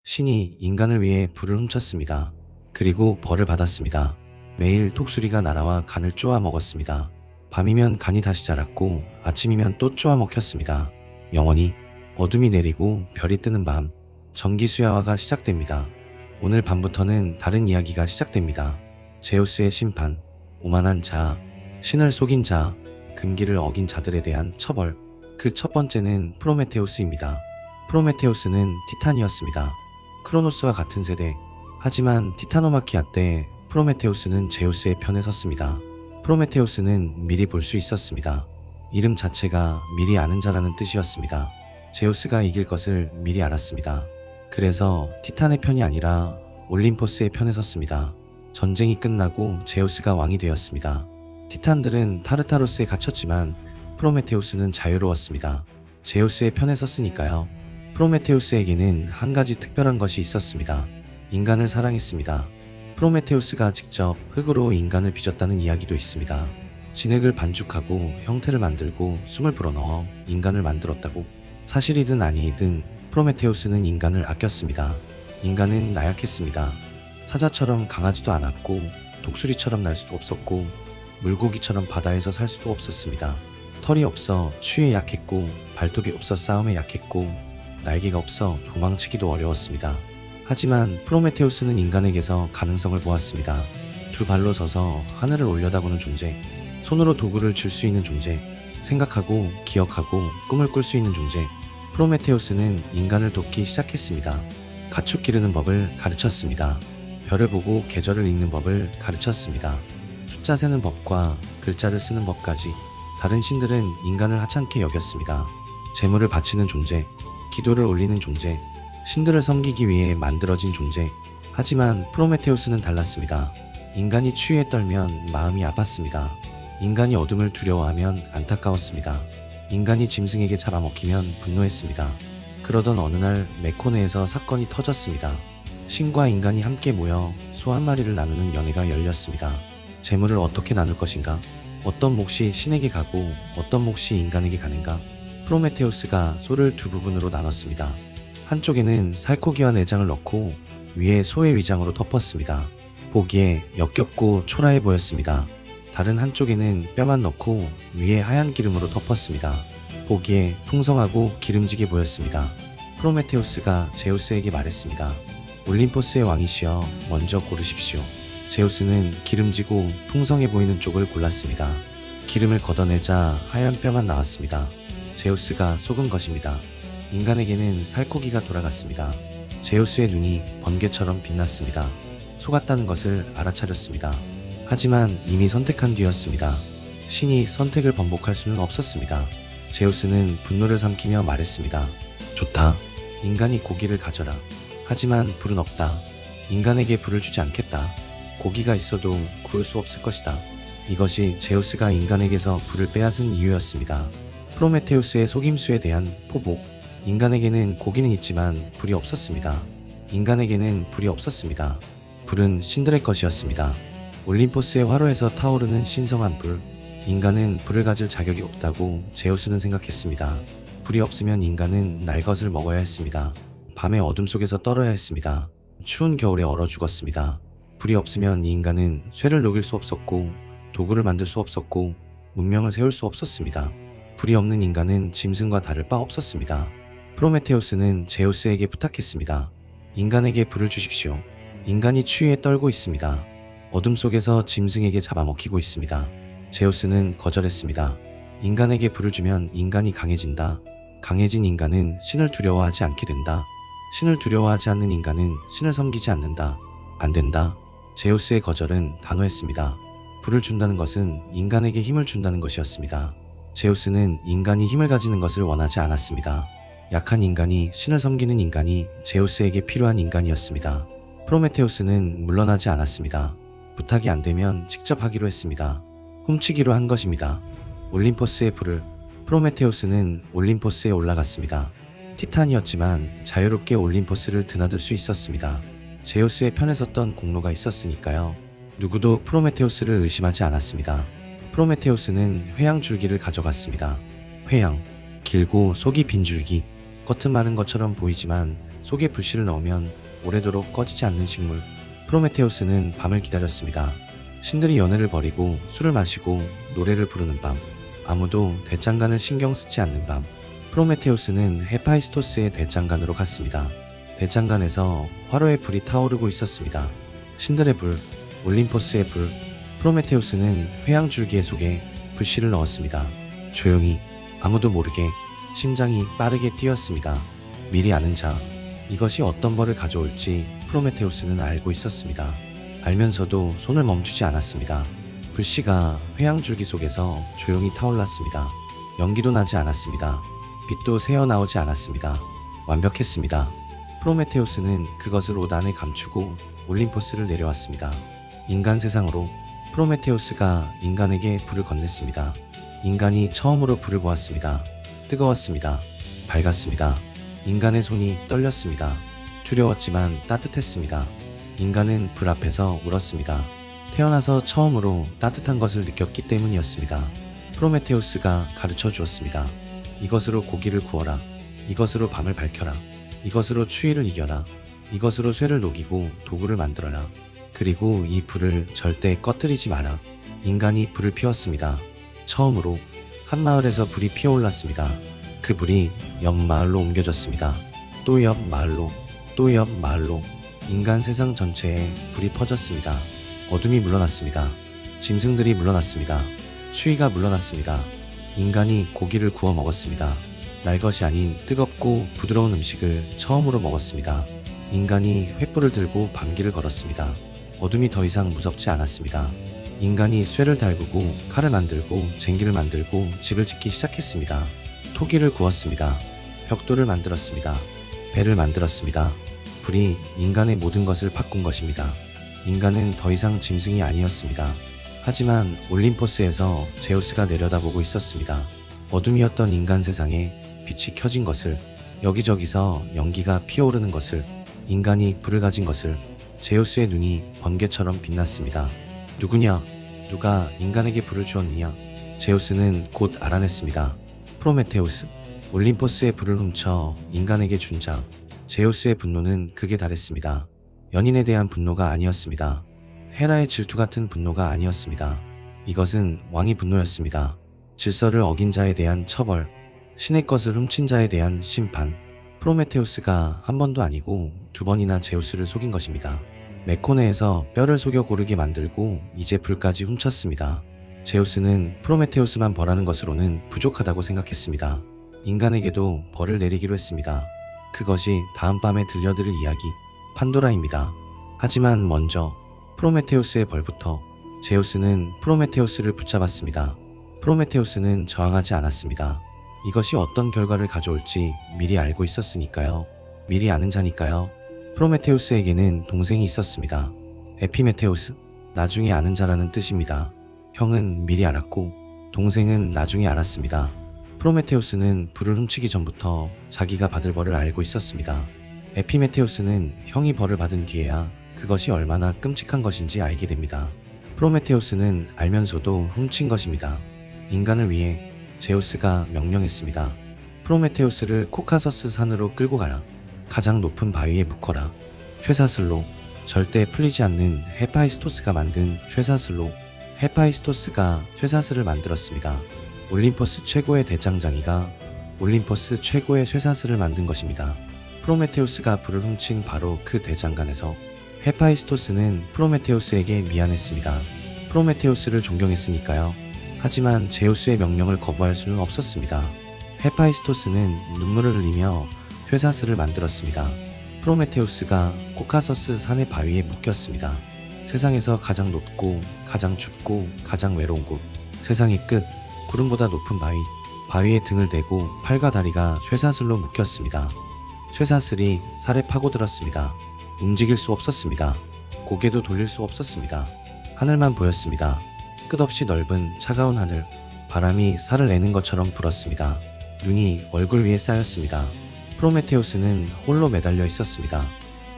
신이 인간을 위해 불을 훔쳤습니다. 그리고 벌을 받았습니다. 매일 독수리가 날아와 간을 쪼아 먹었습니다. 밤이면 간이 다시 자랐고 아침이면 또 쪼아 먹혔습니다. 영원히 어둠이 내리고 별이 뜨는 밤, 전기수야화가 시작됩니다. 오늘 밤부터는 다른 이야기가 시작됩니다. 제우스의 심판, 오만한 자, 신을 속인 자, 금기를 어긴 자들에 대한 처벌. 그 첫 번째는 프로메테우스입니다. 프로메테우스는 티탄이었습니다. 크로노스와 같은 세대. 하지만 티타노마키아 때 프로메테우스는 제우스의 편에 섰습니다. 프로메테우스는 미리 볼 수 있었습니다. 이름 자체가 미리 아는 자라는 뜻이었습니다. 제우스가 이길 것을 미리 알았습니다. 그래서 티탄의 편이 아니라 올림포스의 편에 섰습니다. 전쟁이 끝나고 제우스가 왕이 되었습니다. 티탄들은 타르타로스에 갇혔지만 프로메테우스는 자유로웠습니다. 제우스의 편에 섰으니까요. 프로메테우스에게는 한 가지 특별한 것이 있었습니다. 인간을 사랑했습니다. 프로메테우스가 직접 흙으로 인간을 빚었다는 이야기도 있습니다. 진흙을 반죽하고 형태를 만들고 숨을 불어넣어 인간을 만들었다고. 사실이든 아니든 프로메테우스는 인간을 아꼈습니다. 인간은 나약했습니다. 사자처럼 강하지도 않았고 독수리처럼 날 수도 없었고 물고기처럼 바다에서 살 수도 없었습니다. 털이 없어 추위에 약했고 발톱이 없어 싸움에 약했고 날개가 없어 도망치기도 어려웠습니다. 하지만 프로메테우스는 인간에게서 가능성을 보았습니다. 두 발로 서서 하늘을 올려다보는 존재, 손으로 도구를 줄 수 있는 존재, 생각하고 기억하고 꿈을 꿀 수 있는 존재. 프로메테우스는 인간을 돕기 시작했습니다. 가축 기르는 법을 가르쳤습니다. 별을 보고 계절을 읽는 법을 가르쳤습니다. 숫자 세는 법과 글자를 쓰는 법까지. 다른 신들은 인간을 하찮게 여겼습니다. 제물을 바치는 존재, 기도를 올리는 존재, 신들을 섬기기 위해 만들어진 존재. 하지만 프로메테우스는 달랐습니다. 인간이 추위에 떨면 마음이 아팠습니다. 인간이 어둠을 두려워하면 안타까웠습니다. 인간이 짐승에게 잡아먹히면 분노했습니다. 그러던 어느 날 메코네에서 사건이 터졌습니다. 신과 인간이 함께 모여 소 한 마리를 나누는 연회가 열렸습니다. 재물을 어떻게 나눌 것인가? 어떤 몫이 신에게 가고 어떤 몫이 인간에게 가는가? 프로메테우스가 소를 두 부분으로 나눴습니다. 한쪽에는 살코기와 내장을 넣고 위에 소의 위장으로 덮었습니다. 보기에 역겹고 초라해 보였습니다. 다른 한쪽에는 뼈만 넣고 위에 하얀 기름으로 덮었습니다. 보기에 풍성하고 기름지게 보였습니다. 프로메테우스가 제우스에게 말했습니다. 올림포스의 왕이시여, 먼저 고르십시오. 제우스는 기름지고 풍성해 보이는 쪽을 골랐습니다. 기름을 걷어내자 하얀 뼈만 나왔습니다. 제우스가 속은 것입니다. 인간에게는 살코기가 돌아갔습니다. 제우스의 눈이 번개처럼 빛났습니다. 속았다는 것을 알아차렸습니다. 하지만 이미 선택한 뒤였습니다. 신이 선택을 번복할 수는 없었습니다. 제우스는 분노를 삼키며 말했습니다. 좋다. 인간이 고기를 가져라. 하지만 불은 없다. 인간에게 불을 주지 않겠다. 고기가 있어도 구울 수 없을 것이다. 이것이 제우스가 인간에게서 불을 빼앗은 이유였습니다. 프로메테우스의 속임수에 대한 포복. 인간에게는 고기는 있지만 불이 없었습니다. 인간에게는 불이 없었습니다. 불은 신들의 것이었습니다. 올림포스의 화로에서 타오르는 신성한 불. 인간은 불을 가질 자격이 없다고 제우스는 생각했습니다. 불이 없으면 인간은 날 것을 먹어야 했습니다. 밤의 어둠 속에서 떨어야 했습니다. 추운 겨울에 얼어 죽었습니다. 불이 없으면 인간은 쇠를 녹일 수 없었고 도구를 만들 수 없었고 문명을 세울 수 없었습니다. 불이 없는 인간은 짐승과 다를 바 없었습니다. 프로메테우스는 제우스에게 부탁했습니다. 인간에게 불을 주십시오. 인간이 추위에 떨고 있습니다. 어둠 속에서 짐승에게 잡아먹히고 있습니다. 제우스는 거절했습니다. 인간에게 불을 주면 인간이 강해진다. 강해진 인간은 신을 두려워하지 않게 된다. 신을 두려워하지 않는 인간은 신을 섬기지 않는다. 안 된다. 제우스의 거절은 단호했습니다. 불을 준다는 것은 인간에게 힘을 준다는 것이었습니다. 제우스는 인간이 힘을 가지는 것을 원하지 않았습니다. 약한 인간이 신을 섬기는 인간이 제우스에게 필요한 인간이었습니다. 프로메테우스는 물러나지 않았습니다. 부탁이 안 되면 직접 하기로 했습니다. 훔치기로 한 것입니다. 올림포스의 불을. 프로메테우스는 올림포스에 올라갔습니다. 티탄이었지만 자유롭게 올림포스를 드나들 수 있었습니다. 제우스의 편에 섰던 공로가 있었으니까요. 누구도 프로메테우스를 의심하지 않았습니다. 프로메테우스는 회양 줄기를 가져갔습니다. 회양, 길고 속이 빈 줄기. 겉은 마른 것처럼 보이지만 속에 불씨를 넣으면 오래도록 꺼지지 않는 식물. 프로메테우스는 밤을 기다렸습니다. 신들이 연애를 벌이고 술을 마시고 노래를 부르는 밤. 아무도 대장간을 신경 쓰지 않는 밤. 프로메테우스는 헤파이스토스의 대장간으로 갔습니다. 대장간에서 화로의 불이 타오르고 있었습니다. 신들의 불, 올림포스의 불. 프로메테우스는 회양줄기 속에 불씨를 넣었습니다. 조용히, 아무도 모르게 심장이 빠르게 뛰었습니다. 미리 아는 자, 이것이 어떤 벌을 가져올지 프로메테우스는 알고 있었습니다. 알면서도 손을 멈추지 않았습니다. 불씨가 회양줄기 속에서 조용히 타올랐습니다. 연기도 나지 않았습니다. 빛도 새어나오지 않았습니다. 완벽했습니다. 프로메테우스는 그것을 옷 안에 감추고 올림포스를 내려왔습니다. 인간 세상으로 프로메테우스가 인간에게 불을 건넸습니다. 인간이 처음으로 불을 보았습니다. 뜨거웠습니다. 밝았습니다. 인간의 손이 떨렸습니다. 두려웠지만 따뜻했습니다. 인간은 불 앞에서 울었습니다. 태어나서 처음으로 따뜻한 것을 느꼈기 때문이었습니다. 프로메테우스가 가르쳐 주었습니다. 이것으로 고기를 구워라. 이것으로 밤을 밝혀라. 이것으로 추위를 이겨라. 이것으로 쇠를 녹이고 도구를 만들어라. 그리고 이 불을 절대 꺼뜨리지 마라. 인간이 불을 피웠습니다. 처음으로 한 마을에서 불이 피어올랐습니다. 그 불이 옆 마을로 옮겨졌습니다. 또 옆 마을로, 또 옆 마을로. 인간 세상 전체에 불이 퍼졌습니다. 어둠이 물러났습니다. 짐승들이 물러났습니다. 추위가 물러났습니다. 인간이 고기를 구워 먹었습니다. 날 것이 아닌 뜨겁고 부드러운 음식을 처음으로 먹었습니다. 인간이 횃불을 들고 밤길을 걸었습니다. 어둠이 더 이상 무섭지 않았습니다. 인간이 쇠를 달구고 칼을 만들고 쟁기를 만들고 집을 짓기 시작했습니다. 토기를 구웠습니다. 벽돌을 만들었습니다. 배를 만들었습니다. 불이 인간의 모든 것을 바꾼 것입니다. 인간은 더 이상 짐승이 아니었습니다. 하지만 올림포스에서 제우스가 내려다보고 있었습니다. 어둠이었던 인간 세상에 빛이 켜진 것을, 여기저기서 연기가 피어오르는 것을, 인간이 불을 가진 것을. 제우스의 눈이 번개처럼 빛났습니다. 누구냐? 누가 인간에게 불을 주었느냐? 제우스는 곧 알아냈습니다. 프로메테우스, 올림포스의 불을 훔쳐 인간에게 준 자. 제우스의 분노는 극에 달했습니다. 연인에 대한 분노가 아니었습니다. 헤라의 질투 같은 분노가 아니었습니다. 이것은 왕의 분노였습니다. 질서를 어긴 자에 대한 처벌, 신의 것을 훔친 자에 대한 심판. 프로메테우스가 한 번도 아니고 두 번이나 제우스를 속인 것입니다. 메코네에서 뼈를 속여 고르게 만들고 이제 불까지 훔쳤습니다. 제우스는 프로메테우스만 벌하는 것으로는 부족하다고 생각했습니다. 인간에게도 벌을 내리기로 했습니다. 그것이 다음 밤에 들려드릴 이야기, 판도라입니다. 하지만 먼저 프로메테우스의 벌부터. 제우스는 프로메테우스를 붙잡았습니다. 프로메테우스는 저항하지 않았습니다. 이것이 어떤 결과를 가져올지 미리 알고 있었으니까요. 미리 아는 자니까요. 프로메테우스에게는 동생이 있었습니다. 에피메테우스, 나중에 아는 자라는 뜻입니다. 형은 미리 알았고 동생은 나중에 알았습니다. 프로메테우스는 불을 훔치기 전부터 자기가 받을 벌을 알고 있었습니다. 에피메테우스는 형이 벌을 받은 뒤에야 그것이 얼마나 끔찍한 것인지 알게 됩니다. 프로메테우스는 알면서도 훔친 것입니다. 인간을 위해 제우스가 명령했습니다. 프로메테우스를 코카서스 산으로 끌고 가라. 가장 높은 바위에 묶어라. 쇠사슬로, 절대 풀리지 않는 헤파이스토스가 만든 쇠사슬로. 헤파이스토스가 쇠사슬을 만들었습니다. 올림포스 최고의 대장장이가 올림포스 최고의 쇠사슬을 만든 것입니다. 프로메테우스가 불을 훔친 바로 그 대장간에서 헤파이스토스는 프로메테우스에게 미안했습니다. 프로메테우스를 존경했으니까요. 하지만 제우스의 명령을 거부할 수는 없었습니다. 헤파이스토스는 눈물을 흘리며 쇠사슬을 만들었습니다. 프로메테우스가 코카서스 산의 바위에 묶였습니다. 세상에서 가장 높고 가장 춥고 가장 외로운 곳, 세상의 끝, 구름보다 높은 바위, 바위에 등을 대고 팔과 다리가 쇠사슬로 묶였습니다. 쇠사슬이 살에 파고들었습니다. 움직일 수 없었습니다. 고개도 돌릴 수 없었습니다. 하늘만 보였습니다. 끝없이 넓은 차가운 하늘, 바람이 살을 내는 것처럼 불었습니다. 눈이 얼굴 위에 쌓였습니다. 프로메테우스는 홀로 매달려 있었습니다.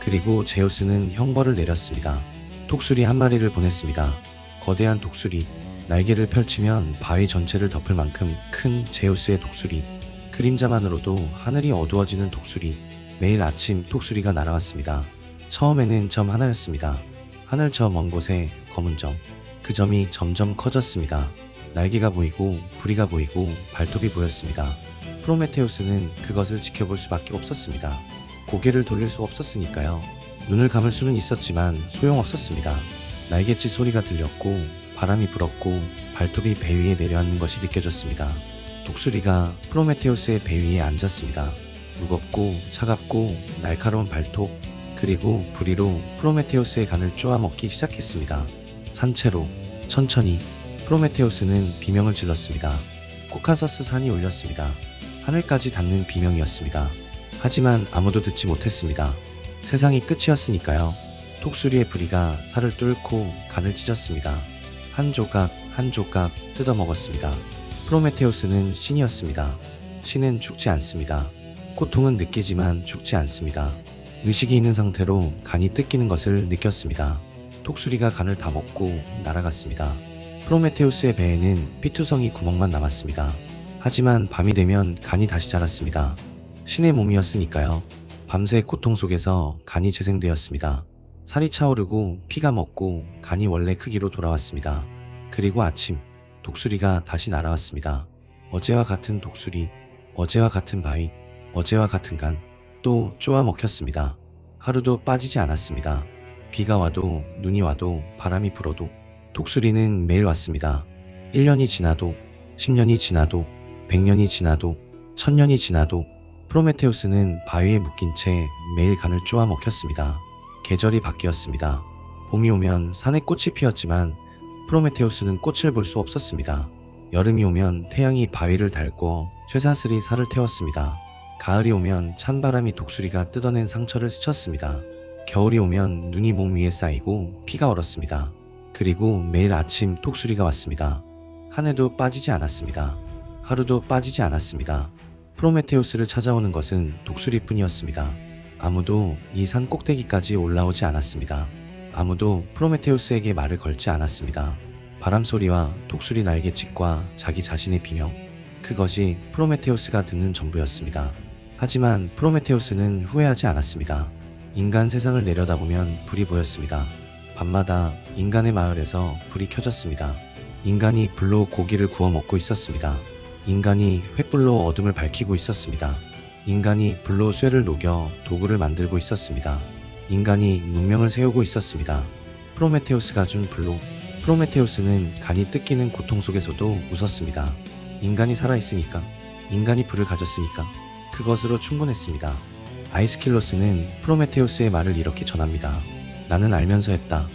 그리고 제우스는 형벌을 내렸습니다. 독수리 한 마리를 보냈습니다. 거대한 독수리, 날개를 펼치면 바위 전체를 덮을 만큼 큰 제우스의 독수리. 그림자만으로도 하늘이 어두워지는 독수리. 매일 아침 톡수리가 날아왔습니다. 처음에는 점 하나였습니다. 하늘 저 먼 곳에 검은 점. 그 점이 점점 커졌습니다. 날개가 보이고 부리가 보이고 발톱이 보였습니다. 프로메테우스는 그것을 지켜볼 수밖에 없었습니다. 고개를 돌릴 수 없었으니까요. 눈을 감을 수는 있었지만 소용없었습니다. 날갯짓 소리가 들렸고 바람이 불었고 발톱이 배 위에 내려앉는 것이 느껴졌습니다. 독수리가 프로메테우스의 배 위에 앉았습니다. 무겁고 차갑고 날카로운 발톱 그리고 부리로 프로메테우스의 간을 쪼아먹기 시작했습니다. 산채로 천천히 프로메테우스는 비명을 질렀습니다. 코카서스 산이 울렸습니다. 하늘까지 닿는 비명이었습니다. 하지만 아무도 듣지 못했습니다. 세상이 끝이었으니까요. 톡수리의 부리가 살을 뚫고 간을 찢었습니다. 한 조각 한 조각 뜯어먹었습니다. 프로메테우스는 신이었습니다. 신은 죽지 않습니다. 고통은 느끼지만 죽지 않습니다. 의식이 있는 상태로 간이 뜯기는 것을 느꼈습니다. 톡수리가 간을 다 먹고 날아갔습니다. 프로메테우스의 배에는 피투성이 구멍만 남았습니다. 하지만 밤이 되면 간이 다시 자랐습니다. 신의 몸이었으니까요. 밤새 고통 속에서 간이 재생되었습니다. 살이 차오르고 피가 먹고 간이 원래 크기로 돌아왔습니다. 그리고 아침, 독수리가 다시 날아왔습니다. 어제와 같은 독수리, 어제와 같은 바위, 어제와 같은 간, 또 쪼아 먹혔습니다. 하루도 빠지지 않았습니다. 비가 와도 눈이 와도 바람이 불어도 독수리는 매일 왔습니다. 1년이 지나도 10년이 지나도 100년이 지나도 1000년이 지나도 프로메테우스는 바위에 묶인 채 매일 간을 쪼아 먹혔습니다. 계절이 바뀌었습니다. 봄이 오면 산에 꽃이 피었지만 프로메테우스는 꽃을 볼 수 없었습니다. 여름이 오면 태양이 바위를 닳고 쇠사슬이 살을 태웠습니다. 가을이 오면 찬바람이 독수리가 뜯어낸 상처를 스쳤습니다. 겨울이 오면 눈이 몸 위에 쌓이고 피가 얼었습니다. 그리고 매일 아침 독수리가 왔습니다. 한 해도 빠지지 않았습니다. 하루도 빠지지 않았습니다. 프로메테우스를 찾아오는 것은 독수리뿐이었습니다. 아무도 이 산 꼭대기까지 올라오지 않았습니다. 아무도 프로메테우스에게 말을 걸지 않았습니다. 바람소리와 독수리 날갯짓과 자기 자신의 비명, 그것이 프로메테우스가 듣는 전부였습니다. 하지만 프로메테우스는 후회하지 않았습니다. 인간 세상을 내려다보면 불이 보였습니다. 밤마다 인간의 마을에서 불이 켜졌습니다. 인간이 불로 고기를 구워 먹고 있었습니다. 인간이 횃불로 어둠을 밝히고 있었습니다. 인간이 불로 쇠를 녹여 도구를 만들고 있었습니다. 인간이 문명을 세우고 있었습니다. 프로메테우스가 준 불로 프로메테우스는 간이 뜯기는 고통 속에서도 웃었습니다. 인간이 살아있으니까, 인간이 불을 가졌으니까 그것으로 충분했습니다. 아이스킬로스는 프로메테우스의 말을 이렇게 전합니다. 나는 알면서 했다.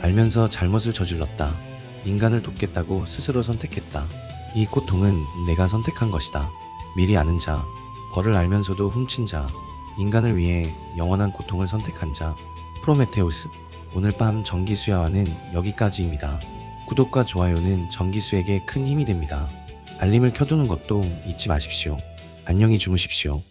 알면서 잘못을 저질렀다. 인간을 돕겠다고 스스로 선택했다. 이 고통은 내가 선택한 것이다. 미리 아는 자, 벌을 알면서도 훔친 자, 인간을 위해 영원한 고통을 선택한 자, 프로메테우스. 오늘 밤 정기수야와는 여기까지입니다. 구독과 좋아요는 정기수에게 큰 힘이 됩니다. 알림을 켜두는 것도 잊지 마십시오. 안녕히 주무십시오.